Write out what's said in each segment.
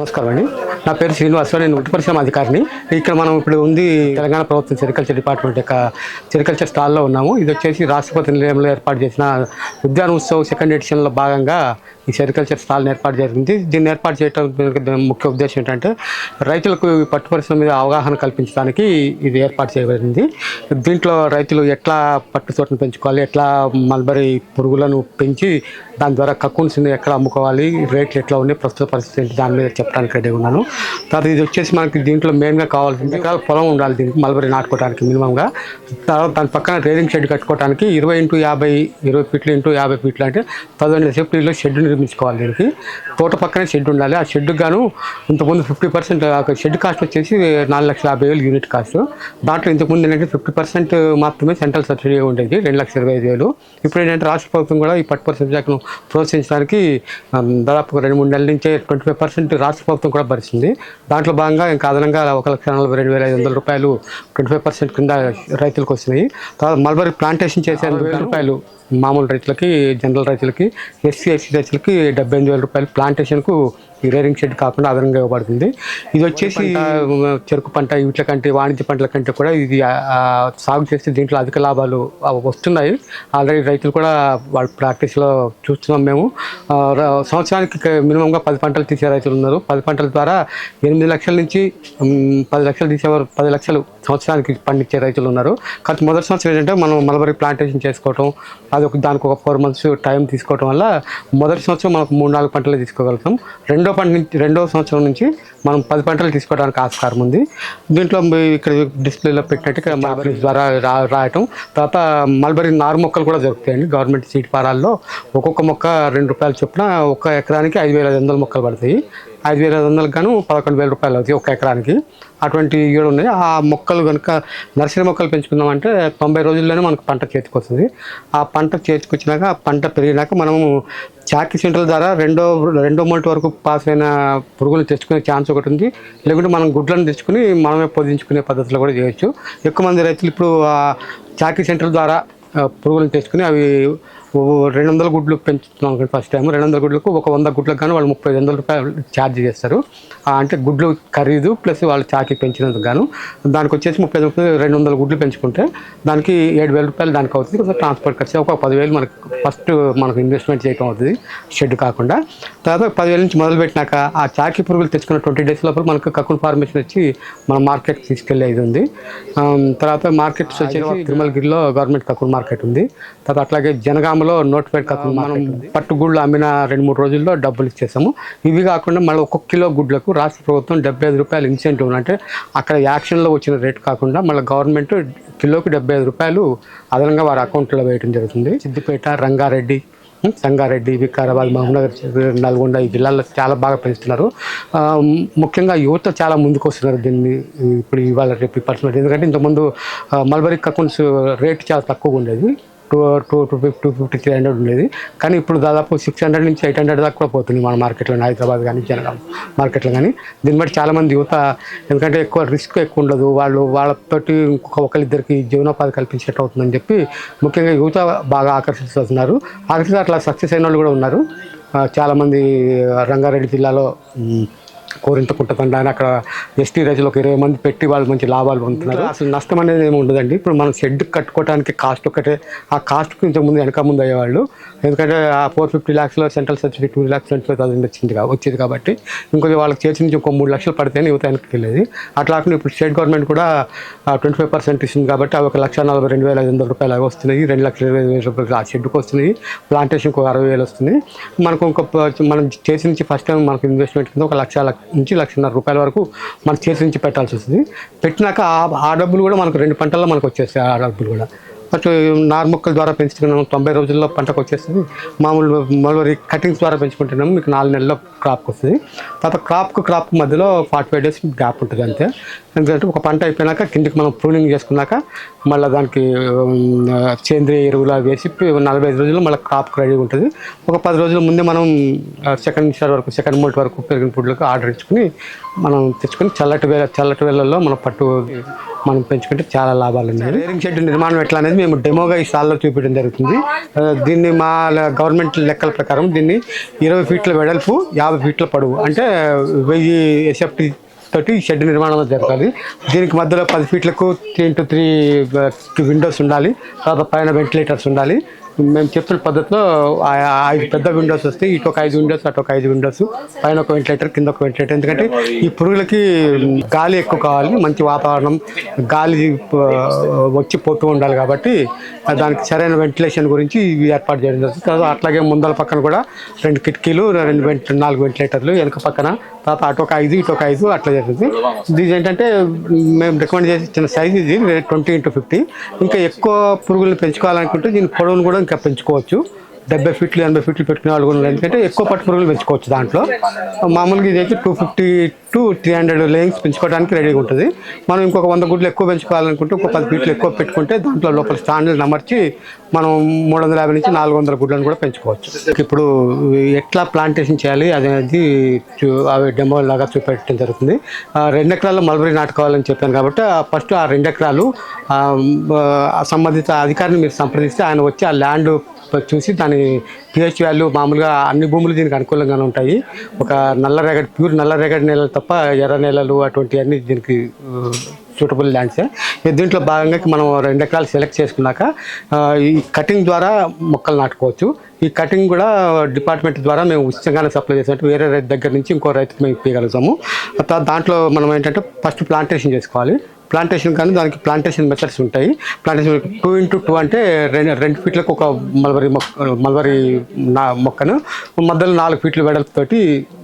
నమస్కారం అండి. నా పేరు శ్రీనివాసరావు. నేను వృత్తి పరిశ్రమ అధికారిని. ఇక్కడ మనం ఇప్పుడు ఉంది తెలంగాణ ప్రభుత్వం సెరికల్చర్ డిపార్ట్మెంట్ యొక్క సెరికల్చర్ స్టాల్లో ఉన్నాము. ఇది వచ్చేసి రాష్ట్రపతి నిలయంలో ఏర్పాటు చేసిన ఉద్యాన ఉత్సవ్ సెకండ్ ఎడిషన్లో భాగంగా ఈ సెరికల్చర్ స్టాల్ని ఏర్పాటు జరిగింది. దీన్ని ఏర్పాటు చేయడం ముఖ్య ఉద్దేశం ఏంటంటే రైతులకు పట్టు పరిశ్రమ మీద అవగాహన కల్పించడానికి ఇది ఏర్పాటు చేయబడింది. దీంట్లో రైతులు ఎట్లా పట్టు తోటను పెంచుకోవాలి, ఎట్లా మల్బరీ పురుగులను పెంచి దాని ద్వారా కక్కున్స్ని ఎక్కడ అమ్ముకోవాలి, రేట్లు ఎట్లా ఉన్నాయి, ప్రస్తుత పరిస్థితి ఏంటి, దాని మీద చెప్పడానికి రెడీ ఉన్నాను. తర్వాత ఇది వచ్చేసి మనకి దీంట్లో మెయిన్గా కావాల్సింది ఎకరాల పొలం ఉండాలి దీనికి మల్బరీ నాటుకోవడానికి మినిమంగా. తర్వాత దాని పక్కన రేడింగ్ షెడ్ కట్టుకోవడానికి 20x50 20 ఫీట్లు ఇంటూ 50 ఫీట్లు అంటే 15 సేఫ్టీలో షెడ్ నిర్మించుకోవాలి. దీనికి తోట పక్కనే షెడ్ ఉండాలి. ఆ షెడ్కి గాను ఇంతకుముందు 50% షెడ్ కాస్ట్ వచ్చేసి 4,50,000 యూనిట్ కాస్ట్. దాంట్లో ఇంతకుముందు ఏంటంటే 50% మాత్రమే సెంట్రల్ సబ్సిడీ ఉండేది, 2,25,000. ఇప్పుడు ఏంటంటే రాష్ట్ర ప్రభుత్వం కూడా ఈ పట్టు పరిశ్రమ శాఖను ప్రోత్సహించడానికి దాదాపు 2-3 నెలల నుంచే 25% రాష్ట్ర ప్రభుత్వం కూడా భరిస్తుంది. దాంట్లో భాగంగా ఇంకా అదనంగా 1,42,500 రూపాయలు 25% కింద రైతులకు వస్తున్నాయి. తర్వాత మల్బరీ ప్లాంటేషన్ చేసే 1,000 రూపాయలు మామూలు రైతులకి, జనరల్ రైతులకి, ఎస్సీ రైతులకి 78,000 రూపాయలు ప్లాంటేషన్కు ఈ రేరింగ్ షెడ్ కాకుండా అదనంగా ఇవ్వబడుతుంది. ఇది వచ్చేసి చెరుకు పంట వీటి కంటే, వాణిజ్య పంటల కంటే కూడా ఇది సాగు చేస్తే దీంట్లో అధిక లాభాలు వస్తున్నాయి. ఆల్రెడీ రైతులు కూడా వాళ్ళ ప్రాక్టీస్లో చూస్తున్నాం మేము. సంవత్సరానికి మినిమంగా 10 పంటలు తీసే రైతులు ఉన్నారు. 10 పంటల ద్వారా 8 లక్షల నుంచి 10 లక్షలు తీసేవారు, 10 లక్షలు సంవత్సరానికి పండించే రైతులు ఉన్నారు. కానీ మొదటి సంవత్సరం ఏంటంటే మనం మల్బరీ ప్లాంటేషన్ చేసుకోవటం, దానికి ఒక 4 months టైం తీసుకోవటం వల్ల మొదటి సంవత్సరం మనకు 3-4 పంటలు తీసుకోగలుగుతాం. రెండో సంవత్సరం నుంచి మనం 10 పంటలు తీసుకోవడానికి ఆస్కారం ఉంది. దీంట్లో ఇక్కడ డిస్ప్లేలో పెట్టినట్టు మల్బరీ ద్వారా రాయటం. తర్వాత మల్బరీ నారు మొక్కలు కూడా దొరుకుతాయండి గవర్నమెంట్ సీడ్ పారాల్లో. ఒక్కొక్క మొక్క ₹2 చొప్పున ఒక ఎకరానికి 5,500 మొక్కలు పడతాయి. 5,500 గాను 11,000 రూపాయలు అవుతాయి ఒక ఎకరానికి. అటువంటి ఏడు ఉన్నాయి. ఆ మొక్కలు కనుక నర్సరీ మొక్కలు పెంచుకున్నామంటే 90 రోజుల్లోనే మనకు పంట చేతికి వస్తుంది. ఆ పంట చేతికొచ్చినాక, పంట పెరిగినాక మనము చాకీ సెంటర్ల ద్వారా రెండో మొలటి వరకు పాస్ అయిన పురుగులు తెచ్చుకునే ఛాన్స్ ఒకటి ఉంది. లేకుంటే మనం గుడ్లను తెచ్చుకుని మనమే పొదించుకునే పద్ధతిలో కూడా చేయొచ్చు. ఎక్కువ మంది రైతులు ఇప్పుడు చాకీ సెంటర్ల ద్వారా పురుగులను తెచ్చుకుని అవి 200 గుడ్లు పెంచుతున్నాం. ఫస్ట్ టైం 200 గుడ్లకు ఒక 100 గుడ్లకు కానీ వాళ్ళు 35,000 రూపాయలు ఛార్జ్ చేస్తారు. అంటే గుడ్లు ఖరీదు ప్లస్ వాళ్ళు చాకీ పెంచినందుకు గాను దానికి వచ్చేసి 200 గుడ్లు పెంచుకుంటే దానికి 7,000 రూపాయలు దానికి అవుతుంది. కొంచెం ట్రాన్స్పోర్ట్ ఖర్చు ఒక 10,000 మనకు ఇన్వెస్ట్మెంట్ చేయడం అవుతుంది షెడ్ కాకుండా. తర్వాత 10,000 నుంచి మొదలుపెట్టినాక ఆ చాకీ పురుగులు తెచ్చుకున్న 20 days లోపల మనకు కక్కున్ ఫార్మేషన్ వచ్చి మన మార్కెట్ తీసుకెళ్ళే ఇది ఉంది. తర్వాత మార్కెట్స్ వచ్చేసి తిరుమలగిరిలో గవర్నమెంట్ కక్కున్ మార్కెట్ ఉంది. తర్వాత అట్లాగే జనగామలో నోటిఫైడ్ కక్కున్ మనం పట్టు గుడ్లు అమ్మిన 2-3 రోజుల్లో డబ్బులు ఇచ్చేసాము. ఇవి కాకుండా మళ్ళీ 1 కిలో గుడ్లకు రాష్ట్ర ప్రభుత్వం 75 రూపాయలు ఇన్సెంటివ్, అంటే అక్కడ యాక్షన్లో వచ్చిన రేట్ కాకుండా మళ్ళీ గవర్నమెంట్ కిలోకి 75 రూపాయలు అదనంగా వారి అకౌంట్లో వేయడం జరుగుతుంది. సిద్దిపేట, రంగారెడ్డి, సంగారెడ్డి, వికారాబాద్, మహబూబ్నగర్, నల్గొండ ఈ జిల్లాల్లో చాలా బాగా పెంచుతున్నారు. ముఖ్యంగా యువత చాలా ముందుకు వస్తున్నారు దీన్ని ఇప్పుడు ఇవాళ రేపు పర్సెంట్. ఎందుకంటే ఇంతకుముందు మల్బరీ కక్కున్స్ రేట్ చాలా తక్కువగా ఉండేది, 250, 300 ఉండేది. కానీ ఇప్పుడు దాదాపు 600 నుంచి 800 దాకా కూడా పోతుంది మన మార్కెట్లో, హైదరాబాద్ కానీ జనగాం మార్కెట్లో కానీ. దీన్ని బట్టి చాలామంది యువత, ఎందుకంటే ఎక్కువ రిస్క్ ఎక్కువ ఉండదు, వాళ్ళతోటి ఒకరిద్దరికి జీవనోపాధి కల్పించేట్టు అవుతుందని చెప్పి ముఖ్యంగా యువత బాగా ఆకర్షిస్తున్నారు. అట్లా సక్సెస్ అయిన వాళ్ళు కూడా ఉన్నారు చాలామంది. రంగారెడ్డి జిల్లాలో కోరింతకుంట అని అక్కడ ఎస్టీ రైతులు ఒక 20 మంది పెట్టి వాళ్ళు మంచి లాభాలు పొందుతున్నారు. అసలు నష్టం అనేది ఏమి ఉండదండి. ఇప్పుడు మనం షెడ్ కట్టుకోవడానికి కాస్ట్ ఒకటే, ఆ కాస్ట్కి ఇంతకుముందు వెనక ముందు అయ్యేవాళ్ళు. ఎందుకంటే ఆ 450 lakhsలో సెంట్రల్ సబ్సిడీ 2,25,000 వచ్చేది కాబట్టి ఇంకొంచెం వాళ్ళకి చేసి నుంచి ఇంకో 3 లక్షలు పడితేనే యువత వెనక్కి వెళ్ళేది. అట్లా కాకుండా ఇప్పుడు స్టేట్ గవర్నమెంట్ కూడా 25% ఇస్తుంది కాబట్టి అవి 1,42,500 రూపాయలు అవి వస్తున్నాయి. 2,20,000 రూపాయలు ఆ షెడ్కి వస్తున్నాయి. ప్లాంటేషన్కి 60,000 వస్తుంది. మనకు మనం చేసి నుంచి ఫస్ట్ టైం మనకు ఇన్వెస్ట్మెంట్ కింద 1,00,000 నుంచి 1,50,000 రూపాయల వరకు మన చేతి నుంచి పెట్టాల్సి వస్తుంది. పెట్టినాక ఆ డబ్బులు కూడా మనకు 2 పంటల్లో మనకు వచ్చేస్తాయి. ఆ డబ్బులు కూడా ఫస్ట్ నారు మొక్కల ద్వారా పెంచుకున్నాము, 90 రోజుల్లో పంటకు వచ్చేస్తుంది. మామూలు మల్బరీ కటింగ్స్ ద్వారా పెంచుకుంటున్నాము, మీకు 4 నెలల్లో క్రాప్కి వస్తుంది. తర్వాత క్రాప్ మధ్యలో 45 days గ్యాప్ ఉంటుంది అంతే. ఎందుకంటే ఒక పంట అయిపోయినాక కిందికి మనం ప్రూనింగ్ చేసుకున్నాక మళ్ళీ దానికి సేంద్రియ ఎరువులా వేసి 45 రోజుల్లో మళ్ళీ క్రాప్కి రెడీగా ఉంటుంది. ఒక 10 రోజుల ముందే మనం సెకండ్ మోల్ట్ వరకు పెరిగిన పుడ్లకు ఆర్డర్ ఇచ్చుకుని మనం తెచ్చుకొని చల్లటి వేళల్లో మనం పెంచుకుంటే చాలా లాభాలు ఉన్నాయి. రేరింగ్ షెడ్ నిర్మాణం ఎట్లా అనేది మేము డెమోగా ఈ స్టాల్లో చూపించడం జరుగుతుంది. దీన్ని మా గవర్నమెంట్ లెక్కల ప్రకారం దీన్ని 20 ఫీట్ల వెడల్పు 50 ఫీట్ల పొడవు అంటే 1000 SFT తోటి షెడ్ నిర్మాణం జరగాలి. దీనికి మధ్యలో 10 ఫీట్లకు 3x3 విండోస్ ఉండాలి. తర్వాత పైన వెంటిలేటర్స్ ఉండాలి. మేము చెప్పిన పద్ధతిలో 5 పెద్ద విండోస్ వస్తాయి. ఇటు ఒక 5 విండోస్, అటు ఒక 5 విండోస్, పైన ఒక వెంటిలేటర్, కింద ఒక వెంటిలేటర్. ఎందుకంటే ఈ పురుగులకి గాలి ఎక్కువ కావాలి, మంచి వాతావరణం, గాలి వచ్చి పోతూ ఉండాలి. కాబట్టి దానికి సరైన వెంటిలేషన్ గురించి ఇవి ఏర్పాటు చేయడం జరుగుతుంది. తర్వాత అట్లాగే ముందల పక్కన కూడా 2 కిటికీలు, 4 వెంటిలేటర్లు, వెనక పక్కన, తర్వాత అటు ఒక 5 ఇటు ఒక 5 అట్లా జరుగుతుంది. ఇది ఏంటంటే మేము రికమెండ్ చేసే చిన్న సైజ్ ఇది 20x50. ఇంకా ఎక్కువ పురుగులను పెంచుకోవాలనుకుంటే దీని పొడవును కూడా ఇంకా పెంచుకోవచ్చు. 70 ఫీట్లు 80 ఫీట్లు పెట్టుకునే వాళ్ళు కూడా ఎందుకంటే ఎక్కువ పట్టు పురుగులు పెంచుకోవచ్చు. దాంట్లో మామూలుగా ఇదైతే 250 to 300 లేయింగ్స్ పెంచుకోవడానికి రెడీగా ఉంటుంది. మనం ఇంకొక 100 గుడ్లు ఎక్కువ పెంచుకోవాలనుకుంటే ఒక 10 ఫీట్లు ఎక్కువ పెట్టుకుంటే దాంట్లో లోపల స్టాండ్లు అమర్చి మనం 350 నుంచి 400 గుడ్లను కూడా పెంచుకోవచ్చు. ఇప్పుడు ఎట్లా ప్లాంటేషన్ చేయాలి అనేది అవి డెమో లాగా చూపెట్టడం జరుగుతుంది. 2 ఎకరాల్లో మల్బరీ నాటుకోవాలని చెప్పాను కాబట్టి ఫస్ట్ ఆ 2 ఎకరాలు సంబంధిత అధికారిని మీరు సంప్రదిస్తే ఆయన వచ్చి ఆ ల్యాండ్ చూసి దాని pH వాల్యూ మామూలుగా అన్ని భూములు దీనికి అనుకూలంగానే ఉంటాయి. ఒక ప్యూర్ నల్లరేగడి నేలలు తప్ప ఎర్ర నేలలు అటువంటివన్నీ దీనికి సూటబుల్ ల్యాండ్సే. దీంట్లో భాగంగా మనం 2 ఎకరాలు సెలెక్ట్ చేసుకున్నాక ఈ కటింగ్ ద్వారా మొక్కలు నాటుకోవచ్చు. ఈ కటింగ్ కూడా డిపార్ట్మెంట్ ద్వారా మేము ఉచితంగానే సప్లై చేసినట్టు వేరే రైతు దగ్గర నుంచి ఇంకో రైతుకి మేము ఇప్పగలుగుతాము. దాంట్లో మనం ఏంటంటే ఫస్ట్ ప్లాంటేషన్ చేసుకోవాలి. ప్లాంటేషన్ కానీ దానికి ప్లాంటేషన్ మెథడ్స్ ఉంటాయి. ప్లాంటేషన్ 2x2 అంటే 2 ఫీట్లకు ఒక మల్బరీ మొక్కను మధ్యలో 4 ఫీట్ల వెడల్పుతోటి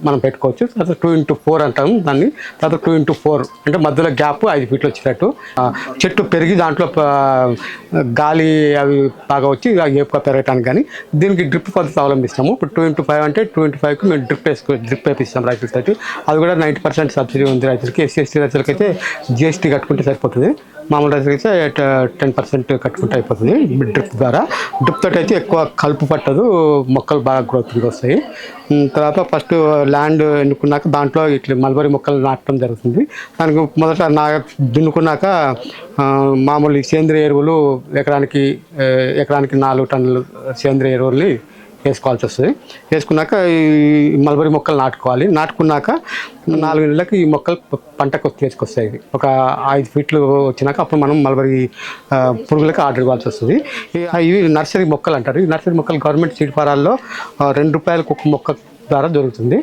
మనం పెట్టుకోవచ్చు. తర్వాత 2x4 అంటాము దాన్ని. తర్వాత 2x4 అంటే మధ్యలో గ్యాప్ 5 ఫీట్లు వచ్చేటట్టు చెట్టు పెరిగి దాంట్లో గాలి అవి బాగా వచ్చి ఏపుగా పెరగటానికి. కానీ దీనికి డ్రిప్ పద్ధతి అవలంబిస్తాము. ఇప్పుడు 2x5 అంటే 2x5కి మేము డ్రిప్ వేపిస్తాం రైతులకి. అది కూడా 90% సబ్సిడీ ఉంది రైతులకి. SC/ST రైతులకి అయితే GST కట్టుకుంటే సరిపోతుంది. మామూలు రైతులకి అయితే 10% కట్టుకుంటే అయిపోతుంది. డ్రిప్ ద్వారా తోటి అయితే ఎక్కువ కలుపు పట్టదు, మొక్కలు బాగా గ్రోత్గా వస్తాయి. తర్వాత ఫస్ట్ ల్యాండ్ ఎన్నుకున్నాక దాంట్లో ఇట్లా మల్బరీ మొక్కలు నాటడం జరుగుతుంది. దానికి మొదట దున్నుకున్నాక మామూలు సేంద్రియ ఎరువులు ఎకరానికి 4 టన్నులు సేంద్రియ ఎరువుల్ని వేసుకోవాల్సి వస్తుంది. వేసుకున్నాక ఈ మల్బరీ మొక్కలు నాటుకోవాలి. నాటుకున్నాక 4 నెలలకు ఈ మొక్కలు పంటకు తీసుకొస్తాయి. ఒక 5 ఫీట్లు వచ్చినాక అప్పుడు మనం మల్బరీ పురుగులకు ఆర్డర్ ఇవ్వాల్సి వస్తుంది. ఇవి నర్సరీ మొక్కలు అంటారు. ఈ నర్సరీ మొక్కలు గవర్నమెంట్ సీడ్ ఫారాల్లో ₹2 ఒక మొక్క ద్వారా దొరుకుతుంది.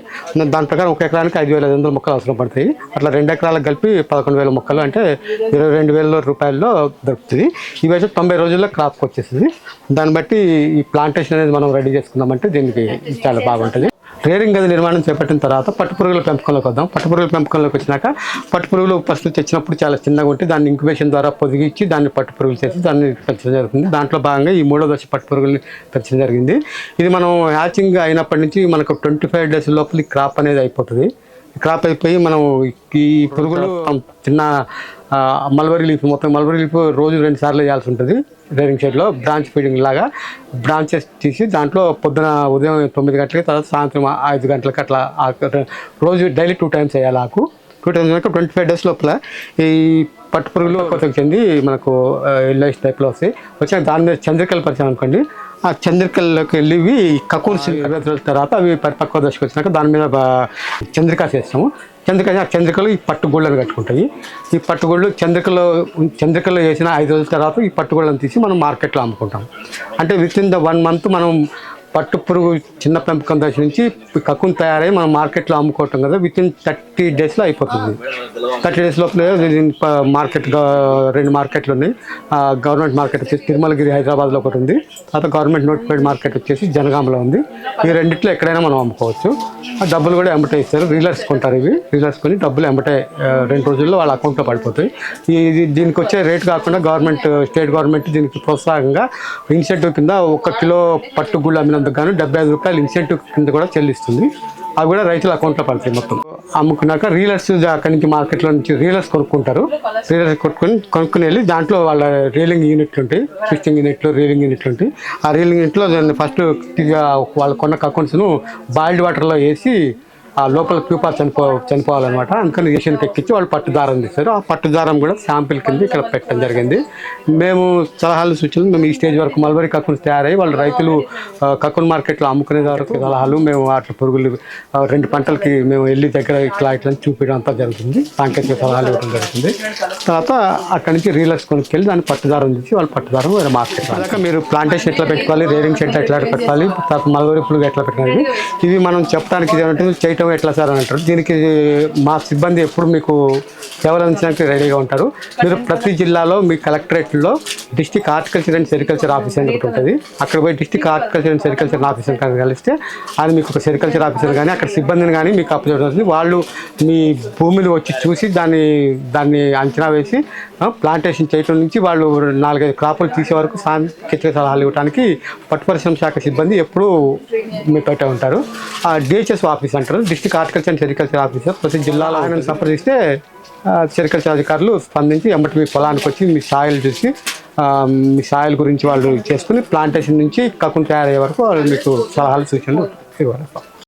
దాని ప్రకారం 1 ఎకరానికి 5,500 మొక్కలు అవసరం పడతాయి. అట్లా 2 ఎకరాలకు కలిపి 11,000 మొక్కలు అంటే ₹22,000 దొరుకుతుంది. ఇవైతే 90 రోజుల్లో క్రాప్కి వచ్చేస్తుంది. దాన్ని బట్టి ఈ ప్లాంటేషన్ అనేది మనం రెడీ చేసుకున్నామంటే దీనికి చాలా బాగుంటుంది. రేరింగ్ గది నిర్మాణం చేపట్టిన తర్వాత పట్టుపురుగుల పెంపకంలోకి వద్దాం. పట్టుపురుగుల పెంపకంలోకి వచ్చినాక పట్టుపురుగులు ఫస్ట్ తెచ్చినప్పుడు చాలా చిన్నగా ఉంటే దాన్ని ఇంక్యుబేషన్ ద్వారా పొదిగించి దాన్ని పట్టుపురుగులు చేసి దాన్ని పెంచడం జరుగుతుంది. దాంట్లో భాగంగా ఈ 3వ దశ పట్టుపురుగుల్ని పెంచడం జరిగింది. ఇది మనం హ్యాచింగ్ అయినప్పటి నుంచి మనకు 25 డేస్ లోపల క్రాప్ అనేది అయిపోతుంది. క్రాప్ అయిపోయి మనం ఈ పురుగులు చిన్న మల్బరీ లీఫ్ రోజు 2 సార్లు వేయాల్సి ఉంటుంది. రేరింగ్ షెడ్లో బ్రాంచ్ ఫీడింగ్ లాగా బ్రాంచెస్ తీసి దాంట్లో ఉదయం 9 గంటలకి, తర్వాత సాయంత్రం 5 గంటలకి అట్లా రోజు డైలీ 2 టైమ్స్ వేయాలి. 2 టైమ్స్ 25 డేస్ లోపల ఈ పట్టు పురుగులు కొత్తగా చెంది మనకు ఎల్లోయిష్ టైప్లో వస్తాయి. వచ్చాక దాని మీద చంద్రికలు పరిచయం అనుకోండి. ఆ చంద్రికల్లోకి వెళ్ళి కకూన్స్ తర్వాత అవి పరిపక్వ దశకు వచ్చినాక దాని మీద చంద్రికా చేస్తాము. చంద్రికలు ఈ పట్టుగూళ్ళని కట్టుకుంటాయి. ఈ పట్టుగూళ్ళు చంద్రికలో వేసిన 5 రోజుల తర్వాత ఈ పట్టుగూళ్ళని తీసి మనం మార్కెట్లో అమ్ముకుంటాం. అంటే వితిన్ ద 1 మంత్ మనం పట్టు పురుగు చిన్న పెంపకం దశ నుంచి కక్కుని తయారై మనం మార్కెట్లో అమ్ముకోవటం కదా వితిన్ 30 డేస్లో అయిపోతుంది. 30 డేస్ లోపల మార్కెట్ 2 మార్కెట్లు ఉన్నాయి. గవర్నమెంట్ మార్కెట్ వచ్చేసి తిరుమలగిరి హైదరాబాద్లో ఒకటి ఉంది. తర్వాత గవర్నమెంట్ నోటిఫైడ్ మార్కెట్ వచ్చేసి జనగాంలో ఉంది. ఈ రెండిట్లో ఎక్కడైనా మనం అమ్ముకోవచ్చు. ఆ డబ్బులు కూడా ఎంబటే ఇస్తారు. రీలర్స్ కొంటారు. రీలర్స్ కొని డబ్బులు ఎంబటే 2 రోజుల్లో వాళ్ళ అకౌంట్లో పడిపోతాయి. దీనికి వచ్చే రేట్ కాకుండా స్టేట్ గవర్నమెంట్ దీనికి ప్రోత్సాహంగా ఇన్సెంటివ్ కింద 1 కిలో పట్టు గుళ్ళు అమ్మినందుకు గాను ₹75 ఇన్సెంటివ్ కింద కూడా చెల్లిస్తుంది. అవి కూడా రైతుల అకౌంట్లో పడతాయి. మొత్తం అమ్ముకున్నాక రీలర్స్ అక్కడి నుంచి మార్కెట్లో నుంచి రీలర్స్ కొనుక్కుంటారు. రీలర్స్ కొనుక్కుని వెళ్ళి దాంట్లో వాళ్ళ రీలింగ్ యూనిట్లు ఉంటాయి. ట్విస్టింగ్ యూనిట్లు, రీలింగ్ యూనిట్లు ఉంటాయి. ఆ రీలింగ్ యూనిట్లో ఫస్ట్ వాళ్ళు కొన్న అకౌంట్స్ను బాయిల్డ్ వాటర్లో వేసి ఆ లోపల క్యూపార్ చనిపోవాలన్నమాట. అందుకని ఏషియన్కి ఎక్కించి వాళ్ళు పట్టు దారం తీస్తారు. ఆ పట్టు దారం కూడా శాంపిల్ కింద ఇక్కడ పెట్టడం జరిగింది. మేము సలహాలు సూచనలు మేము ఈ స్టేజ్ వరకు మల్బరీ కక్కున్స్ తయారై వాళ్ళు రైతులు కక్కున్ మార్కెట్లో అమ్ముకునే వరకు సలహాలు మేము వాటి పురుగులు 2 పంటలకి మేము వెళ్ళి దగ్గర ఇట్లా చూపించడం అంతా జరుగుతుంది. సాంకేతిక సలహాలు ఇవ్వడం జరుగుతుంది. తర్వాత అక్కడి నుంచి రీలర్స్ కొనుక్కెళ్ళి దాన్ని పట్టుదారం తీసి వాళ్ళు పట్టుదారం వేరే మార్కెట్ అలాగా మీరు ప్లాంటేషన్ ఎట్లా పెట్టుకోవాలి, రేరింగ్ షెడ్ ఎట్లా పెట్టాలి, తర్వాత మల్బరీ పురుగు ఎట్లా పెట్టాలి, ఇవి మనం చెప్పడానికి ఏమంటే చేయటం ఎట్లా సార్ అని అంటారు. దీనికి మా సిబ్బంది ఎప్పుడు మీకు సేవలు అందించడానికి రెడీగా ఉంటారు. మీరు ప్రతి జిల్లాలో మీ కలెక్టరేట్లో district horticulture and sericulture office అని ఒకటి ఉంటుంది. అక్కడ పోయి district horticulture and sericulture officer కానీ కలిస్తే అది మీకు ఒక సెరికల్చర్ ఆఫీసర్ కానీ అక్కడ సిబ్బందిని కానీ మీకు అప్పచెప్పడం. వాళ్ళు మీ భూమిని వచ్చి చూసి దాన్ని అంచనా వేసి ప్లాంటేషన్ చేయటం నుంచి వాళ్ళు 4-5 క్రాపులు తీసే వరకు సాంకేతిక సలహాలు ఇవ్వడానికి పట్టు పరిశ్రమ శాఖ సిబ్బంది ఎప్పుడూ మీ పెట్టే ఉంటారు. ఆ డిహెచ్ఎస్ ఆఫీస్ అంటారు, district horticulture and sericulture officer. ప్రతి జిల్లాలో ఆయన సంప్రదిస్తే సెరికల్చర్ అధికారులు స్పందించి ఎమ్మటి మీ పొలానికి వచ్చి మీ సాయిల్ చూసి మీ సాయిల్ గురించి వాళ్ళు చేసుకుని ప్లాంటేషన్ నుంచి కక్కున్ తయారయ్యే వరకు వాళ్ళు మీకు సలహాలు సూచనలు ఇవ్వాలి.